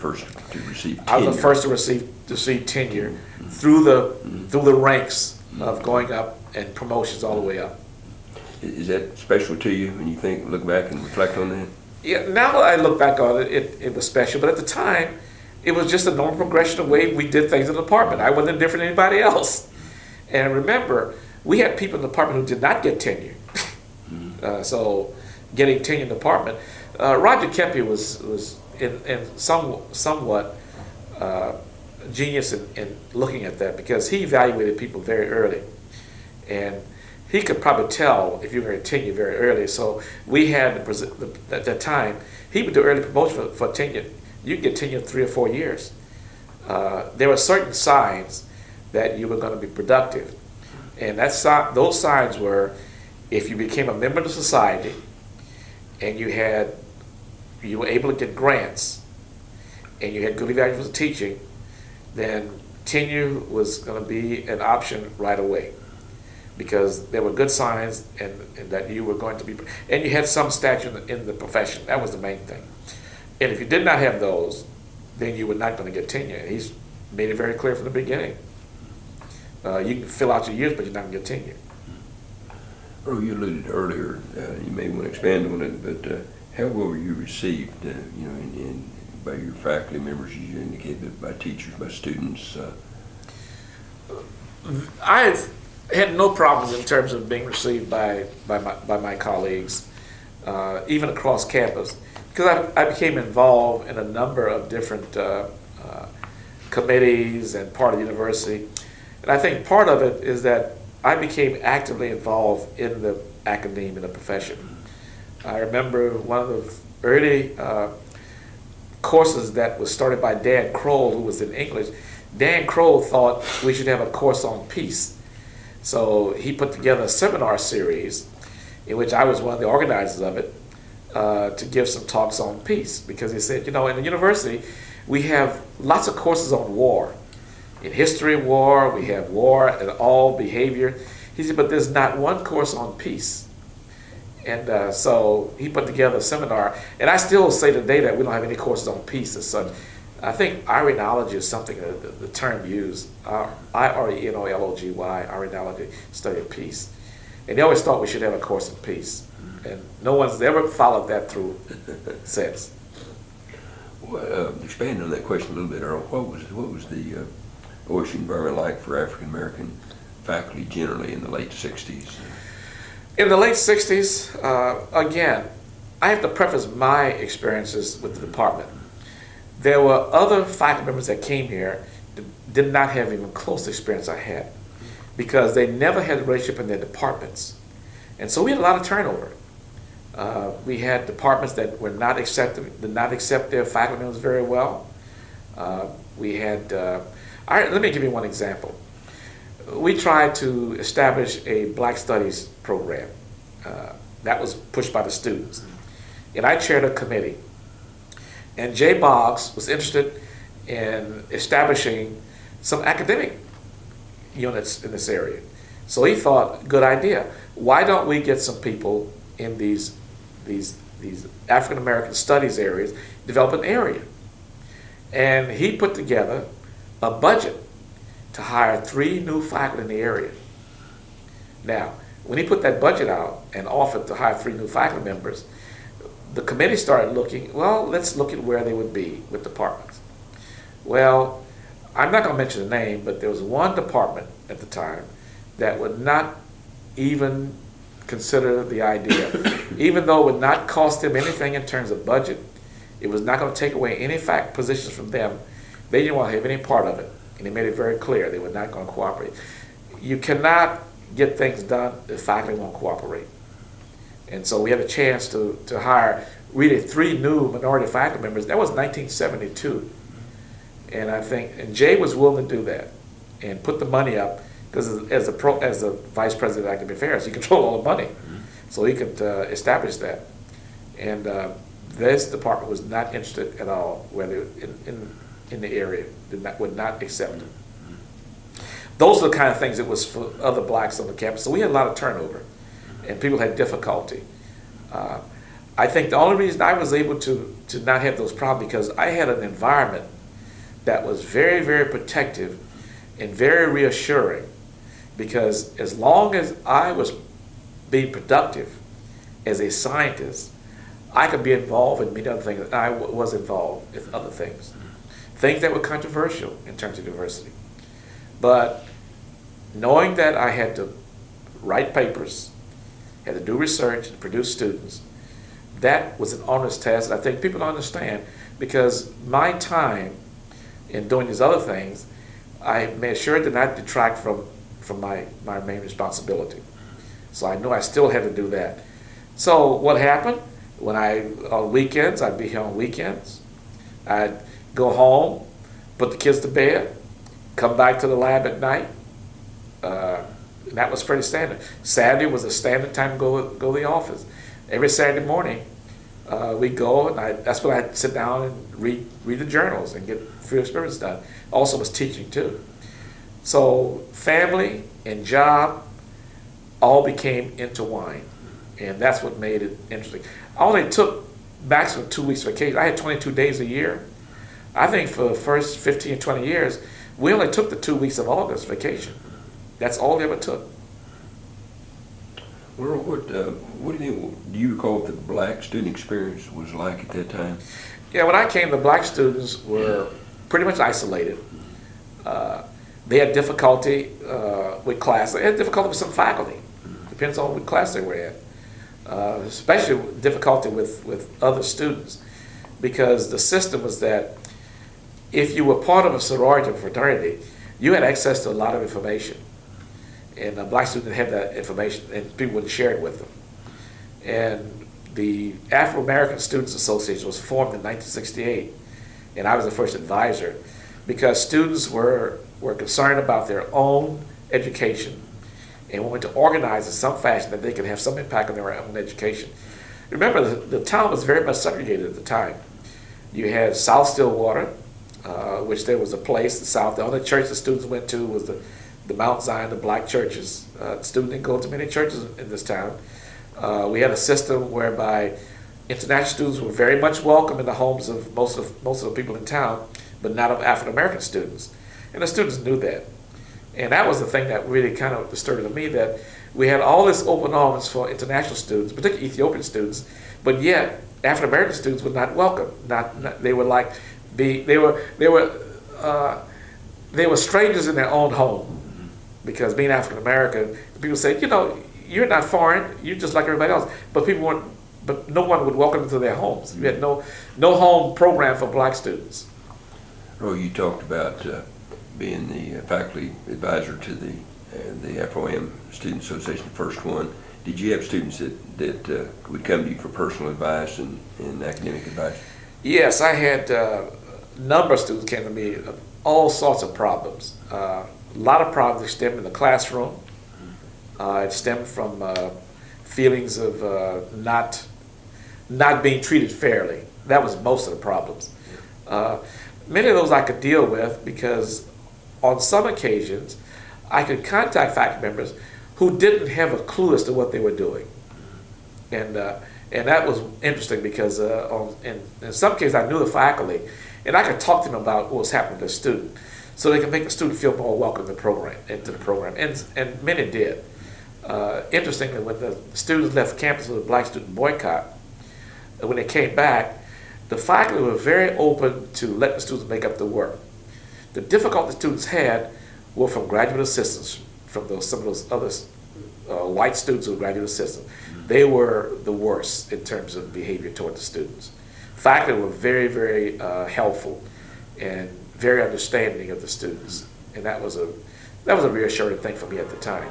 first to receive tenure? I was the first to receive tenure through the ranks of going up and promotions all the way up. Is that special to you when you look back and reflect on that? Yeah, now that I look back on it, it was special. But at the time, it was just a normal progression of the way we did things in the department. I wasn't different than anybody else. And remember, we had people in the department who did not get tenure. So getting tenure in the department, Roger Kempe was in somewhat genius in looking at that, because he evaluated people very early. And he could probably tell if you were going to tenure very early. So we had, at that time, he would do early promotion for tenure. You could get tenure in 3 or 4 years. There were certain signs that you were going to be productive. And those signs were, if you became a member of the society and you were able to get grants and you had good evaluation for teaching, then tenure was going to be an option right away, because there were good signs and that you were going to be, and you had some stature in the profession. That was the main thing. And if you did not have those, then you were not going to get tenure. And he's made it very clear from the beginning. You can fill out your years, but you're not going to get tenure. Earl, you alluded earlier, you may want to expand on it, but how well were you received, by your faculty members, as you indicated, by teachers, by students? I've had no problems in terms of being received by my colleagues, even across campus, because I became involved in a number of different committees and part of the university. And I think part of it is that I became actively involved in the academia and the profession. I remember one of the early courses that was started by Dan Kroll, who was in English. Dan Kroll thought we should have a course on peace. So he put together a seminar series in which I was one of the organizers of it, to give some talks on peace, because he said, in the university we have lots of courses on war. In history of war, we have war and all behavior. He said, but there's not one course on peace. And so he put together a seminar, and I still say today that we don't have any courses on peace as such. I think Irinology is something, the term used, I-R-E-N-O-L-O-G-Y, Irinology, study of peace. And they always thought we should have a course on peace. And no one's ever followed that through since. Well, expanding on that question a little bit, Earl, what was the OSU environment like for African American faculty generally in the late 60s? In the late 60s, again, I have to preface my experiences with the department. There were other faculty members that came here that did not have even close experience I had, because they never had a relationship in their departments. And so we had a lot of turnover. We had departments that did not accept their faculty members very well. Let me give you one example. We tried to establish a Black Studies program. That was pushed by the students. And I chaired a committee. And Jay Boggs was interested in establishing some academic units in this area. So he thought, good idea. Why don't we get some people in these African American Studies areas, develop an area? And he put together a budget to hire 3 new faculty in the area. Now, when he put that budget out and offered to hire 3 new faculty members, the committee started looking, well, let's look at where they would be with departments. Well, I'm not going to mention the name, but there was one department at the time that would not even consider the idea. Even though it would not cost them anything in terms of budget, it was not going to take away any positions from them. They didn't want to have any part of it, and they made it very clear they were not going to cooperate. You cannot get things done if faculty won't cooperate. And so we had a chance to hire really 3 new minority faculty members. That was 1972. And Jay was willing to do that and put the money up, because as the vice president of academic affairs, he controlled all the money. So he could establish that. And this department was not interested at all, whether in the area, would not accept it. Those are the kind of things it was for other blacks on the campus. So we had a lot of turnover, and people had difficulty. I think the only reason I was able to not have those problems because I had an environment that was very, very protective and very reassuring, because as long as I was being productive as a scientist, I could be involved in many other things. I was involved in other things that were controversial in terms of diversity. But knowing that I had to write papers, had to do research, and produce students, that was an honest task. I think people don't understand, because my time in doing these other things, I made sure to not detract from my main responsibility. So I knew I still had to do that. So what happened? On weekends, I'd be here on weekends. I'd go home, put the kids to bed, come back to the lab at night. And that was pretty standard. Saturday was a standard time to go to the office. Every Saturday morning, we go, and that's when I'd sit down and read the journals and get field experiments done. Also was teaching too. So family and job all became intertwined, and that's what made it interesting. I only took maximum 2 weeks vacation. I had 22 days a year. I think for the first 15, 20 years, we only took the 2 weeks of August vacation. That's all they ever took. Well, what do you recall what the black student experience was like at that time? Yeah, when I came, the black students were pretty much isolated. They had difficulty with class. They had difficulty with some faculty. Depends on what class they were in. Especially difficulty with other students, because the system was that if you were part of a sorority or fraternity, you had access to a lot of information. And black students didn't have that information, and people wouldn't share it with them. And the AfricanAmerican Students Association was formed in 1968, and I was the first advisor, because students were concerned about their own education and wanted to organize in some fashion that they could have some impact on their own education. Remember, the town was very much segregated at the time. You had South Stillwater, which there was a place, the only church the students went to was the Mount Zion, the black churches. Students didn't go to many churches in this town. We had a system whereby international students were very much welcome in the homes of most of the people in town, but not of African American students. And the students knew that. And that was the thing that really kind of disturbed me, that we had all this open arms for international students, particularly Ethiopian students, but yet African American students were not welcome. They were strangers in their own home, because being African American, people say, you're not foreign, you're just like everybody else. But no one would welcome them to their homes. We had no home program for black students. Oh, you talked about being the faculty advisor to the Afro-Am Student Association, the first one. Did you have students that would come to you for personal advice and academic advice? Yes, I had a number of students came to me of all sorts of problems. A lot of problems that stemmed in the classroom. It stemmed from feelings of not being treated fairly. That was most of the problems. Many of those I could deal with, because on some occasions I could contact faculty members who didn't have a clue as to what they were doing. And that was interesting, because in some cases I knew the faculty, and I could talk to them about what was happening to the student, so they could make the student feel more welcome into the program, and many did. Interestingly, when the students left campus with a black student boycott, when they came back, the faculty were very open to let the students make up the work. The difficulty the students had were from graduate assistants, from some of those other white students who were graduate assistants. They were the worst in terms of behavior toward the students. Faculty were very, very helpful and very understanding of the students, and that was a reassuring thing for me at the time.